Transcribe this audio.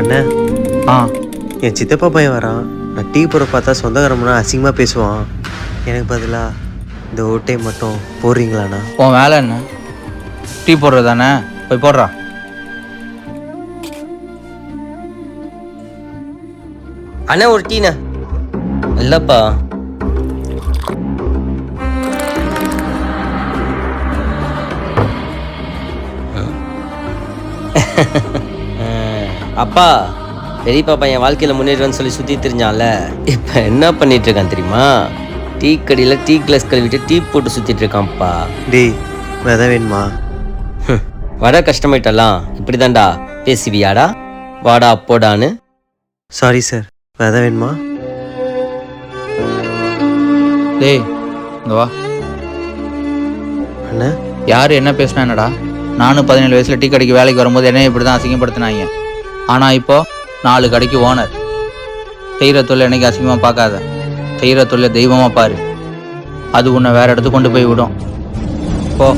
அண்ணே ஆ என் சித்தப்பா பையன் வரான். நான் டீ போட பார்த்தா சொந்தக்காரம்னா அசிங்கமாக பேசுவான். எனக்கு பதிலாக இந்த ஓட்டை மட்டும் போடுறீங்களாண்ணா? உன் வேலை என்ன? டீ போடுறது தானே, போய் போடுறா. அண்ணா ஒரு டீண்ணா. இல்லப்பா அப்பா பெரியப்பா பையன் வாழ்க்கையில் முன்னேறுவேன்னு சொல்லி சுற்றி தெரிஞ்சான்ல, இப்போ என்ன பண்ணிட்டு இருக்கான் தெரியுமா? டீ கடையில் டீ கிளாஸ் கழுவிட்டு டீ போட்டு சுற்றிட்டு இருக்கான்ப்பா. டேய் விதை வேணுமா? வர கஷ்டமாயிட்டலாம் இப்படி தான்டா பேசுவியாடா? வாடா அப்போடான்னு. சாரி சார், விதை வேணுமா? டேய் இங்க வா. அண்ணா யார் என்ன பேசினா என்னடா? நானும் 17 வயசில் டீ கடைக்கு வேலைக்கு வரும்போது என்ன இப்படி தான் அசிங்கப்படுத்தினாங்க. ஆனால் இப்போ 4 கடைக்கு ஓனர். செய்கிற தொழில் என்னைக்கு அசிங்கமாக பார்க்காத, செய்கிற தொழிலை தெய்வமாக பாரு. அது உன்னை வேற இடத்துக்கு கொண்டு போய் விடும். போ.